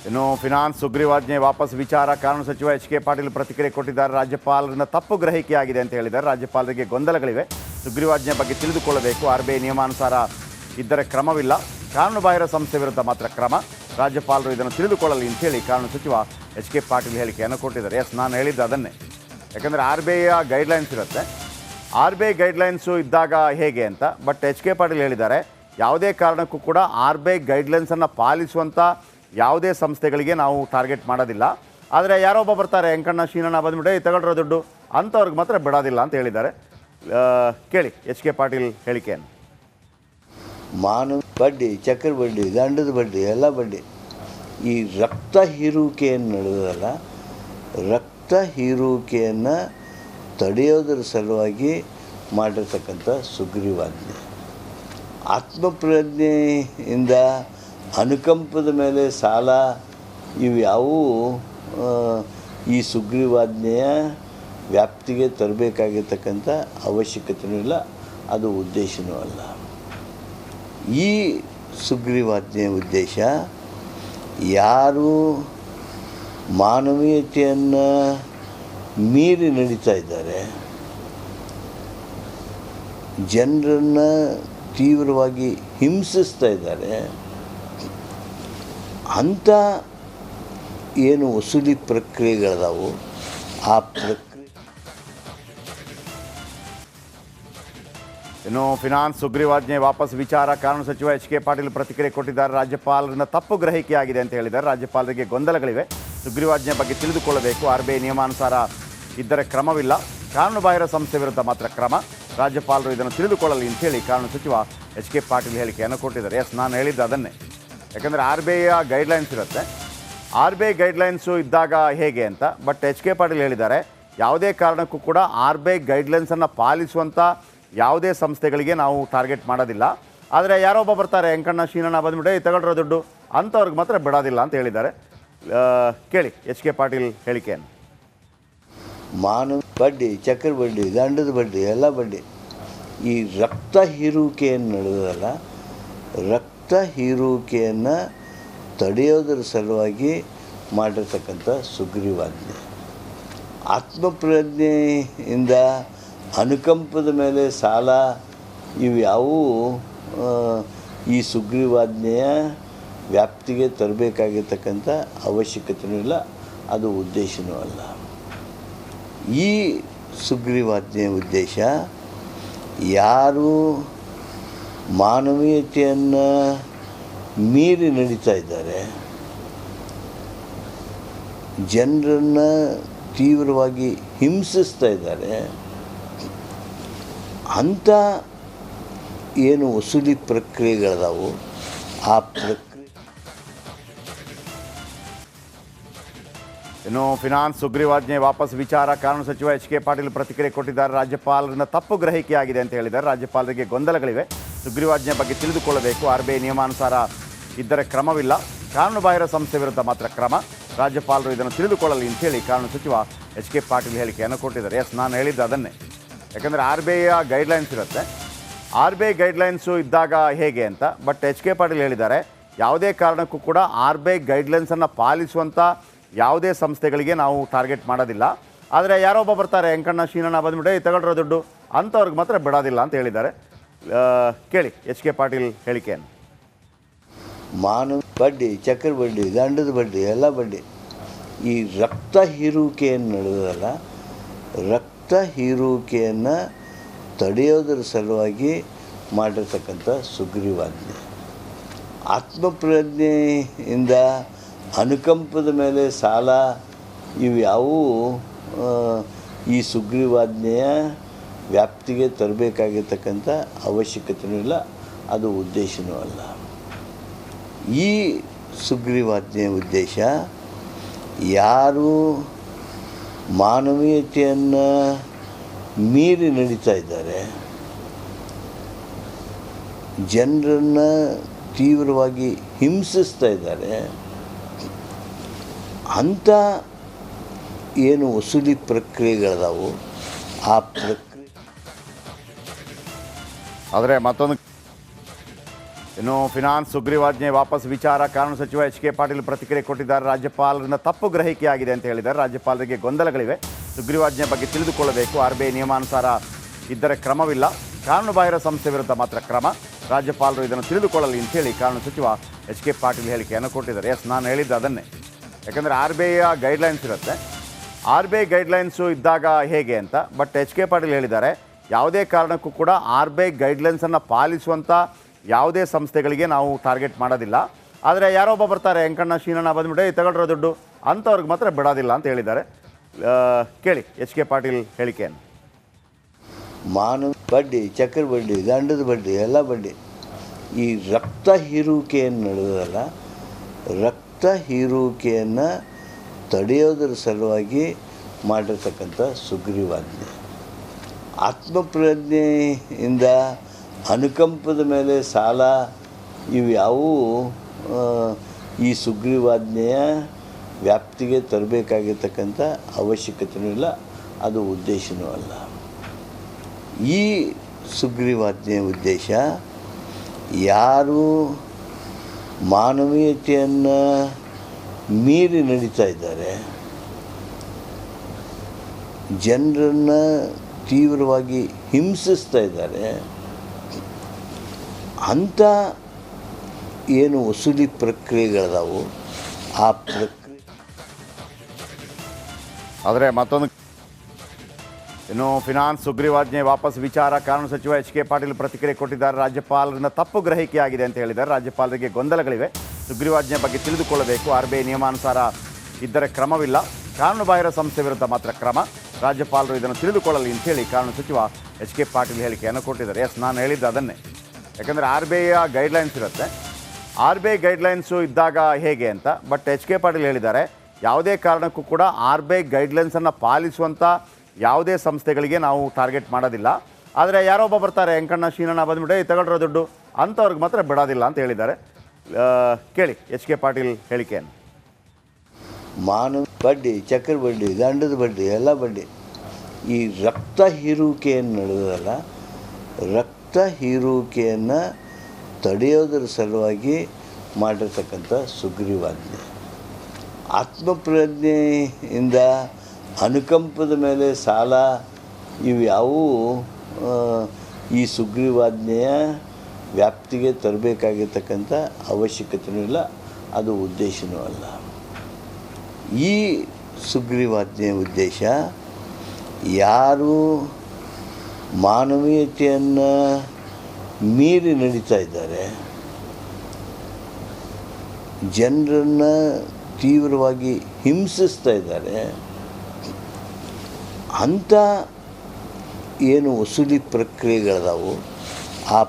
ಇನ್ನು ಫಿನಾನ್ಸ್ ಸುಗ್ರೀವಾಜ್ಞೆ ವಾಪಸ್ ವಿಚಾರ ಕಾನೂನು ಸಚಿವ ಎಚ್.ಕೆ. ಪಾಟೀಲ್ ಪ್ರತಿಕ್ರಿಯೆ ಕೊಟ್ಟಿದ್ದಾರೆ. ರಾಜ್ಯಪಾಲರಿಂದ ತಪ್ಪು ಗ್ರಹಿಕೆಯಾಗಿದೆ ಅಂತ ಹೇಳಿದ್ದಾರೆ. ರಾಜ್ಯಪಾಲರಿಗೆ ಗೊಂದಲಗಳಿವೆ. ಸುಗ್ರೀವಾಜ್ಞೆ ಬಗ್ಗೆ ತಿಳಿದುಕೊಳ್ಳಬೇಕು. ಆರ್‌ಬಿಐ ನಿಯಮಾನುಸಾರ ಇದ್ದರೆ ಕ್ರಮವಿಲ್ಲ, ಕಾನೂನುಬಾಹಿರ ಸಂಸ್ಥೆ ವಿರುದ್ಧ ಮಾತ್ರ ಕ್ರಮ. ರಾಜ್ಯಪಾಲರು ಇದನ್ನು ತಿಳಿದುಕೊಳ್ಳಲಿ ಅಂತೇಳಿ ಕಾನೂನು ಸಚಿವ ಎಚ್.ಕೆ. ಪಾಟೀಲ್ ಹೇಳಿಕೆಯನ್ನು ಕೊಟ್ಟಿದ್ದಾರೆ. ನಾನು ಹೇಳಿದ್ದು ಅದನ್ನೇ. ಯಾಕಂದರೆ ಆರ್‌ಬಿಐಯ ಗೈಡ್ಲೈನ್ಸ್ ಇರುತ್ತೆ. ಆರ್‌ಬಿಐ ಗೈಡ್ಲೈನ್ಸು ಇದ್ದಾಗ ಹೇಗೆ ಅಂತ. But HK. ಪಾಟೀಲ್ ಹೇಳಿದ್ದಾರೆ, ಯಾವುದೇ ಕಾರಣಕ್ಕೂ ಕೂಡ ಆರ್‌ಬಿಐ ಗೈಡ್ಲೈನ್ಸನ್ನು ಪಾಲಿಸುವಂಥ ಯಾವುದೇ ಸಂಸ್ಥೆಗಳಿಗೆ ನಾವು ಟಾರ್ಗೆಟ್ ಮಾಡೋದಿಲ್ಲ. ಆದರೆ ಯಾರೊಬ್ಬ ಬರ್ತಾರೆ, ಎಂಕಣ್ಣ ಶೀನಣ್ಣ ಬಂದುಬಿಟ್ಟೆ ತಗೊಳ್ರೋ ದುಡ್ಡು ಅಂಥವ್ರಿಗೆ ಮಾತ್ರ ಬಿಡೋದಿಲ್ಲ ಅಂತ ಹೇಳಿದ್ದಾರೆ. ಕೇಳಿ ಎಚ್.ಕೆ. ಪಾಟೀಲ್ ಹೇಳಿಕೆಯನ್ನು. ಮಾನವ ಬಡ್ಡಿ, ಚಕ್ರ ಬಡ್ಡಿ, ದಂಡದ ಬಡ್ಡಿ, ಎಲ್ಲ ಬಡ್ಡಿ, ಈ ರಕ್ತ ಹೀರುವಿಕೆಯನ್ನು ನಡೆದಲ್ಲ, ರಕ್ತ ಹೀರುವಿಕೆಯನ್ನು ತಡೆಯೋದರ ಸಲುವಾಗಿ ಮಾಡಿರ್ತಕ್ಕಂಥ ಸುಗ್ರೀವಾಜ್ಞೆ, ಆತ್ಮಪ್ರಜ್ಞೆಯಿಂದ ಅನುಕಂಪದ ಮೇಲೆ ಸಾಲ, ಇವು ಯಾವುವು ಈ ಸುಗ್ರೀವಾಜ್ಞೆಯ ವ್ಯಾಪ್ತಿಗೆ ತರಬೇಕಾಗಿರ್ತಕ್ಕಂಥ ಅವಶ್ಯಕತೆಯೂ ಇಲ್ಲ, ಅದು ಉದ್ದೇಶವೂ ಅಲ್ಲ. ಈ ಸುಗ್ರೀವಾಜ್ಞೆಯ ಉದ್ದೇಶ ಯಾರು ಮಾನವೀಯತೆಯನ್ನು ಮೀರಿ ನಡೀತಾ ಇದ್ದಾರೆ, ಜನರನ್ನು ತೀವ್ರವಾಗಿ ಹಿಂಸಿಸ್ತಾ ಇದ್ದಾರೆ, ಅಂಥ ಏನು ವಸೂಲಿ ಪ್ರಕ್ರಿಯೆಗಳದಾವು ಆ ಪ್ರಕ್ರಿಯೆ. ಇನ್ನು ಫಿನಾನ್ಸ್ ಸುಗ್ರೀವಾಜ್ಞೆ ವಾಪಸ್ ವಿಚಾರ ಕಾನೂನು ಸಚಿವ ಎಚ್.ಕೆ. ಪಾಟೀಲ್ ಪ್ರತಿಕ್ರಿಯೆ ಕೊಟ್ಟಿದ್ದಾರೆ. ರಾಜ್ಯಪಾಲರಿಂದ ತಪ್ಪು ಗ್ರಹಿಕೆಯಾಗಿದೆ ಅಂತ ಹೇಳಿದ್ದಾರೆ. ರಾಜ್ಯಪಾಲರಿಗೆ ಗೊಂದಲಗಳಿವೆ. ಸುಗ್ರೀವಾಜ್ಞೆ ಬಗ್ಗೆ ತಿಳಿದುಕೊಳ್ಳಬೇಕು. ಆರ್‌ಬಿಐ ನಿಯಮಾನುಸಾರ ಇದ್ದರೆ ಕ್ರಮವಿಲ್ಲ, ಕಾನೂನುಬಾಹಿರ ಸಂಸ್ಥೆ ವಿರುದ್ಧ ಮಾತ್ರ ಕ್ರಮ. ರಾಜ್ಯಪಾಲರು ಇದನ್ನು ತಿಳಿದುಕೊಳ್ಳಲಿ ಅಂತೇಳಿ ಕಾನೂನು ಸಚಿವ ಎಚ್.ಕೆ. ಪಾಟೀಲ್ ಹೇಳಿಕೆಯನ್ನು ಕೊಟ್ಟಿದ್ದಾರೆ. ನಾನು ಹೇಳಿದ್ದು ಅದನ್ನೇ. ಯಾಕಂದರೆ ಆರ್‌ಬಿಐಯ ಗೈಡ್ಲೈನ್ಸ್ ಇರುತ್ತೆ. ಆರ್‌ಬಿಐ ಗೈಡ್ಲೈನ್ಸು ಇದ್ದಾಗ ಹೇಗೆ ಅಂತ. But HK. ಪಾಟೀಲ್ ಹೇಳಿದ್ದಾರೆ, ಯಾವುದೇ ಕಾರಣಕ್ಕೂ ಕೂಡ ಆರ್‌ಬಿಐ ಗೈಡ್ಲೈನ್ಸನ್ನು ಪಾಲಿಸುವಂಥ ಯಾವುದೇ ಸಂಸ್ಥೆಗಳಿಗೆ ನಾವು ಟಾರ್ಗೆಟ್ ಮಾಡೋದಿಲ್ಲ. ಆದರೆ ಯಾರೊಬ್ಬ ಬರ್ತಾರೆ, ಎಂಕಣ್ಣ ಶೀನಣ್ಣ ಬಂದುಬಿಟ್ಟೆ ತಗೊಳ್ರೋ ದುಡ್ಡು ಅಂಥವ್ರಿಗೆ ಮಾತ್ರ ಬಿಡೋದಿಲ್ಲ ಅಂತ ಹೇಳಿದ್ದಾರೆ. ಕೇಳಿ ಎಚ್.ಕೆ. ಪಾಟೀಲ್ ಹೇಳಿಕೆಯನ್ನು. ಮಾನವ ಬಡ್ಡಿ, ಚಕ್ರ ಬಡ್ಡಿ, ದಂಡದ ಬಡ್ಡಿ, ಎಲ್ಲ ಬಡ್ಡಿ, ಈ ರಕ್ತ ಹೀರುವಿಕೆಯನ್ನು ನಡೆದಲ್ಲ, ರಕ್ತ ಹೀರುವಿಕೆಯನ್ನು ತಡೆಯೋದರ ಸಲುವಾಗಿ ಮಾಡಿರ್ತಕ್ಕಂಥ ಸುಗ್ರೀವಾಜ್ಞೆ, ಆತ್ಮಪ್ರಜ್ಞೆಯಿಂದ ಅನುಕಂಪದ ಮೇಲೆ ಸಾಲ, ಇವು ಯಾವುವು ಈ ಸುಗ್ರೀವಾಜ್ಞೆಯ ವ್ಯಾಪ್ತಿಗೆ ತರಬೇಕಾಗಿರ್ತಕ್ಕಂಥ ಅವಶ್ಯಕತೆಯೂ ಇಲ್ಲ, ಅದು ಉದ್ದೇಶವೂ ಅಲ್ಲ. ಈ ಸುಗ್ರೀವಾಜ್ಞೆಯ ಉದ್ದೇಶ ಯಾರು ಮಾನವೀಯತೆಯನ್ನು ಮೀರಿ ನಡೀತಾ ಇದ್ದಾರೆ, ಜನರನ್ನು ತೀವ್ರವಾಗಿ ಹಿಂಸಿಸ್ತಾ ಇದ್ದಾರೆ, ಅಂಥ ಏನು ವಸೂಲಿ ಪ್ರಕ್ರಿಯೆಗಳದಾವು ಆ ಪ್ರಕ್ರಿಯೆ. ಇನ್ನು ಫಿನಾನ್ಸ್ ಸುಗ್ರೀವಾಜ್ಞೆ ವಾಪಸ್ ವಿಚಾರ ಕಾನೂನು ಸಚಿವ ಎಚ್.ಕೆ. ಪಾಟೀಲ್ ಪ್ರತಿಕ್ರಿಯೆ ಕೊಟ್ಟಿದ್ದಾರೆ. ರಾಜ್ಯಪಾಲರಿಂದ ತಪ್ಪು ಗ್ರಹಿಕೆಯಾಗಿದೆ ಅಂತ ಹೇಳಿದ್ದಾರೆ. ರಾಜ್ಯಪಾಲರಿಗೆ ಗೊಂದಲಗಳಿವೆ. ಸುಗ್ರೀವಾಜ್ಞೆ ಬಗ್ಗೆ ತಿಳಿದುಕೊಳ್ಳಬೇಕು. ಆರ್‌ಬಿಐ ನಿಯಮಾನುಸಾರ ಇದ್ದರೆ ಕ್ರಮವಿಲ್ಲ, ಕಾನೂನುಬಾಹಿರ ಸಂಸ್ಥೆ ವಿರುದ್ಧ ಮಾತ್ರ ಕ್ರಮ. ರಾಜ್ಯಪಾಲರು ಇದನ್ನು ತಿಳಿದುಕೊಳ್ಳಲಿ ಅಂತೇಳಿ ಕಾನೂನು ಸಚಿವ ಎಚ್.ಕೆ. ಪಾಟೀಲ್ ಹೇಳಿಕೆಯನ್ನು ಕೊಟ್ಟಿದ್ದಾರೆ. ನಾನು ಹೇಳಿದ್ದು ಅದನ್ನೇ. ಯಾಕಂದರೆ ಆರ್‌ಬಿಐಯ ಗೈಡ್ಲೈನ್ಸ್ ಇರುತ್ತೆ. ಆರ್‌ಬಿಐ ಗೈಡ್ಲೈನ್ಸು ಇದ್ದಾಗ ಹೇಗೆ ಅಂತ. But HK. ಪಾಟೀಲ್ ಹೇಳಿದ್ದಾರೆ, ಯಾವುದೇ ಕಾರಣಕ್ಕೂ ಕೂಡ ಆರ್‌ಬಿಐ ಗೈಡ್ಲೈನ್ಸನ್ನು ಪಾಲಿಸುವಂಥ ಯಾವುದೇ ಸಂಸ್ಥೆಗಳಿಗೆ ನಾವು ಟಾರ್ಗೆಟ್ ಮಾಡೋದಿಲ್ಲ. ಆದರೆ ಯಾರೊಬ್ಬ ಬರ್ತಾರೆ, ಎಂಕಣ್ಣ ಶೀನಣ್ಣ ಬಂದುಬಿಟ್ಟೆ ತಗೊಳ್ರೋ ದುಡ್ಡು ಅಂಥವ್ರಿಗೆ ಮಾತ್ರ ಬಿಡೋದಿಲ್ಲ ಅಂತ ಹೇಳಿದ್ದಾರೆ. ಕೇಳಿ ಎಚ್.ಕೆ. ಪಾಟೀಲ್ ಹೇಳಿಕೆಯನ್ನು. ಮಾನವ ಬಡ್ಡಿ, ಚಕ್ರ ಬಡ್ಡಿ, ದಂಡದ ಬಡ್ಡಿ, ಎಲ್ಲ ಬಡ್ಡಿ, ಈ ರಕ್ತ ಹೀರುವಿಕೆಯನ್ನು ನಡೆದಲ್ಲ, ರಕ್ತ ಹೀರುವಿಕೆಯನ್ನು ತಡೆಯೋದರ ಸಲುವಾಗಿ ಮಾಡಿರ್ತಕ್ಕಂಥ ಸುಗ್ರೀವಾಜ್ಞೆ, ಆತ್ಮಪ್ರಜ್ಞೆಯಿಂದ ಅನುಕಂಪದ ಮೇಲೆ ಸಾಲ, ಇವು ಯಾವುವು ಈ ಸುಗ್ರೀವಾಜ್ಞೆಯ ವ್ಯಾಪ್ತಿಗೆ ತರಬೇಕಾಗಿರ್ತಕ್ಕಂಥ ಅವಶ್ಯಕತೆಯೂ ಇಲ್ಲ, ಅದು ಉದ್ದೇಶವೂ ಅಲ್ಲ. ಈ ಸುಗ್ರೀವಾಜ್ಞೆಯ ಉದ್ದೇಶ ಯಾರು ಮಾನವೀಯತೆಯನ್ನು ಮೀರಿ ನಡೀತಾ ಇದ್ದಾರೆ, ಜನರನ್ನು ತೀವ್ರವಾಗಿ ಹಿಂಸಿಸ್ತಾ ಇದ್ದಾರೆ, ಅಂಥ ಏನು ವಸೂಲಿ ಪ್ರಕ್ರಿಯೆಗಳದಾವು ಆ ಪ್ರಕ್ರಿಯೆ. ಆದರೆ ಮತ್ತೊಂದು ಇನ್ನು ಫಿನಾನ್ಸ್ ಸುಗ್ರೀವಾಜ್ಞೆ ವಾಪಸ್ ವಿಚಾರ ಕಾನೂನು ಸಚಿವ ಎಚ್ ಕೆ ಪಾಟೀಲ್ ಪ್ರತಿಕ್ರಿಯೆ ಕೊಟ್ಟಿದ್ದಾರೆ. ರಾಜ್ಯಪಾಲರಿಂದ ತಪ್ಪು ಗ್ರಹಿಕೆಯಾಗಿದೆ ಅಂತ ಹೇಳಿದ್ದಾರೆ. ರಾಜ್ಯಪಾಲರಿಗೆ ಗೊಂದಲಗಳಿವೆ. ಸುಗ್ರೀವಾಜ್ಞೆ ಬಗ್ಗೆ ತಿಳಿದುಕೊಳ್ಳಬೇಕು. RBI ನಿಯಮಾನುಸಾರ ಇದ್ದರೆ ಕ್ರಮವಿಲ್ಲ, ಕಾನೂನುಬಾಹಿರ ಸಂಸ್ಥೆ ವಿರುದ್ಧ ಮಾತ್ರ ಕ್ರಮ. ರಾಜ್ಯಪಾಲರು ಇದನ್ನು ತಿಳಿದುಕೊಳ್ಳಲಿ ಅಂತೇಳಿ ಕಾನೂನು ಸಚಿವ ಎಚ್ ಕೆ ಪಾಟೀಲ್ ಹೇಳಿಕೆಯನ್ನು ಕೊಟ್ಟಿದ್ದಾರೆ. ಎಸ್, ನಾನು ಹೇಳಿದ್ದು ಅದನ್ನೇ. ಯಾಕಂದರೆ RBIಯ ಗೈಡ್ಲೈನ್ಸ್ ಇರುತ್ತೆ. RBI ಗೈಡ್ಲೈನ್ಸು ಇದ್ದಾಗ ಹೇಗೆ ಅಂತ. ಬಟ್ ಎಚ್ ಕೆ ಪಾಟೀಲ್ ಹೇಳಿದ್ದಾರೆ, ಯಾವುದೇ ಕಾರಣಕ್ಕೂ ಕೂಡ RBI ಗೈಡ್ಲೈನ್ಸನ್ನು ಪಾಲಿಸುವಂಥ ಯಾವುದೇ ಸಂಸ್ಥೆಗಳಿಗೆ ನಾವು ಟಾರ್ಗೆಟ್ ಮಾಡೋದಿಲ್ಲ. ಆದರೆ ಯಾರೊಬ್ಬ ಬರ್ತಾರೆ, ಎಂಕಣ್ಣ ಶೀನಣ್ಣ ಬಂದ್ಬಿಟ್ಟು ತಗೊಳ್ರೋ ದುಡ್ಡು ಅಂಥವ್ರಿಗೆ ಮಾತ್ರ ಬಿಡೋದಿಲ್ಲ ಅಂತ ಹೇಳಿದ್ದಾರೆ. ಕೇಳಿ ಎಚ್ ಕೆ ಪಾಟೀಲ್ ಹೇಳಿಕೆಯನ್ನು. ಮಾನವ ಬಡ್ಡಿ, ಚಕ್ರ ಬಡ್ಡಿ, ದಂಡದ ಬಡ್ಡಿ, ಎಲ್ಲ ಬಡ್ಡಿ, ಈ ರಕ್ತ ಹೀರುವಿಕೆಯನ್ನು ನಡೆದಲ್ಲ, ರಕ್ತ ಹೀರುವಿಕೆಯನ್ನು ತಡೆಯೋದರ ಸಲುವಾಗಿ ಮಾಡಿರ್ತಕ್ಕಂಥ ಸುಗ್ರೀವಾಜ್ಞೆ. ಆತ್ಮಪ್ರಜ್ಞೆಯಿಂದ ಅನುಕಂಪದ ಮೇಲೆ ಸಾಲ ಇವ್ಯಾವೂ ಈ ಸುಗ್ರೀವಾಜ್ಞೆಯ ವ್ಯಾಪ್ತಿಗೆ ತರಬೇಕಾಗಿರ್ತಕ್ಕಂಥ ಅವಶ್ಯಕತೆಯೂ ಇಲ್ಲ, ಅದು ಉದ್ದೇಶವೂ ಅಲ್ಲ. ಈ ಸುಗ್ರೀವಾಜ್ಞೆಯ ಉದ್ದೇಶ ಯಾರು ಮಾನವೀಯತೆಯನ್ನು ಮೀರಿ ನಡೀತಾ ಇದ್ದಾರೆ, ಜನರನ್ನು ತೀವ್ರವಾಗಿ ಹಿಂಸಿಸ್ತಾ ಇದ್ದಾರೆ, ಅಂಥ ಏನು ವಸೂಲಿ ಪ್ರಕ್ರಿಯೆಗಳದಾವು ಆ ಪ್ರಕ್ರಿಯೆ. ಆದರೆ ಮತ್ತೊಂದು, ಇನ್ನು ಫಿನಾನ್ಸ್ ಸುಗ್ರೀವಾಜ್ಞೆ ವಾಪಸ್ ವಿಚಾರ ಕಾನೂನು ಸಚಿವ ಎಚ್ ಕೆ ಪಾಟೀಲ್ ಪ್ರತಿಕ್ರಿಯೆ ಕೊಟ್ಟಿದ್ದಾರೆ. ರಾಜ್ಯಪಾಲರಿಂದ ತಪ್ಪು ಗ್ರಹಿಕೆಯಾಗಿದೆ ಅಂತ ಹೇಳಿದ್ದಾರೆ. ರಾಜ್ಯಪಾಲರಿಗೆ ಗೊಂದಲಗಳಿವೆ. ಸುಗ್ರೀವಾಜ್ಞೆ ಬಗ್ಗೆ ತಿಳಿದುಕೊಳ್ಳಬೇಕು. RBI ನಿಯಮಾನುಸಾರ ಇದ್ದರೆ ಕ್ರಮವಿಲ್ಲ, ಕಾನೂನುಬಾಹಿರ ಸಂಸ್ಥೆ ವಿರುದ್ಧ ಮಾತ್ರ ಕ್ರಮ. ರಾಜ್ಯಪಾಲರು ಇದನ್ನು ತಿಳಿದುಕೊಳ್ಳಲಿ ಅಂತೇಳಿ ಕಾನೂನು ಸಚಿವ ಎಚ್ ಕೆ ಪಾಟೀಲ್ ಹೇಳಿಕೆಯನ್ನು ಕೊಟ್ಟಿದ್ದಾರೆ. ಎಸ್, ನಾನು ಹೇಳಿದ್ದು ಅದನ್ನೇ. ಯಾಕಂದರೆ RBIಯ ಗೈಡ್ಲೈನ್ಸ್ ಇರುತ್ತೆ. RBI ಗೈಡ್ಲೈನ್ಸು ಇದ್ದಾಗ ಹೇಗೆ ಅಂತ. ಬಟ್ ಎಚ್ ಕೆ ಪಾಟೀಲ್ ಹೇಳಿದ್ದಾರೆ, ಯಾವುದೇ ಕಾರಣಕ್ಕೂ ಕೂಡ RBI ಗೈಡ್ಲೈನ್ಸನ್ನು ಪಾಲಿಸುವಂಥ ಯಾವುದೇ ಸಂಸ್ಥೆಗಳಿಗೆ ನಾವು ಟಾರ್ಗೆಟ್ ಮಾಡೋದಿಲ್ಲ. ಆದರೆ ಯಾರೊಬ್ಬ ಬರ್ತಾರೆ, ಎಂಕಣ್ಣ ಶೀನಣ್ಣ ಬಂದ್ಬಿಟ್ಟು ತಗೊಳ್ರೋ ದುಡ್ಡು ಅಂಥವ್ರಿಗೆ ಮಾತ್ರ ಬಿಡೋದಿಲ್ಲ ಅಂತ ಹೇಳಿದ್ದಾರೆ. ಕೇಳಿ ಎಚ್ ಕೆ ಪಾಟೀಲ್ ಹೇಳಿಕೆಯನ್ನು. ಮಾನವ ಬಡ್ಡಿ, ಚಕ್ರ ಬಡ್ಡಿ, ದಂಡದ ಬಡ್ಡಿ, ಎಲ್ಲ ಬಡ್ಡಿ, ಈ ರಕ್ತ ಹೀರುವಿಕೆಯನ್ನು ನಡೆದಲ್ಲ, ರಕ್ತ ಹೀರುವಿಕೆಯನ್ನು ತಡೆಯೋದರ ಸಲುವಾಗಿ ಮಾಡಿರ್ತಕ್ಕಂಥ ಸುಗ್ರೀವಾಜ್ಞೆ. ಆತ್ಮಪ್ರಜ್ಞೆಯಿಂದ ಅನುಕಂಪದ ಮೇಲೆ ಸಾಲ ಇವ್ಯಾವೂ ಈ ಸುಗ್ರೀವಾಜ್ಞೆಯ ವ್ಯಾಪ್ತಿಗೆ ತರಬೇಕಾಗಿರ್ತಕ್ಕಂಥ ಅವಶ್ಯಕತೆಯೂ ಇಲ್ಲ, ಅದು ಉದ್ದೇಶವೂ ಅಲ್ಲ. ಈ ಸುಗ್ರೀವಾಜ್ಞೆಯ ಉದ್ದೇಶ ಯಾರು ಮಾನವೀಯತೆಯನ್ನು ಮೀರಿ ನಡೀತಾ ಇದ್ದಾರೆ, ಜನರನ್ನು ತೀವ್ರವಾಗಿ ಹಿಂಸಿಸ್ತಾ ಇದ್ದಾರೆ, ಅಂಥ ಏನು ವಸೂಲಿ ಪ್ರಕ್ರಿಯೆಗಳದಾವು ಆ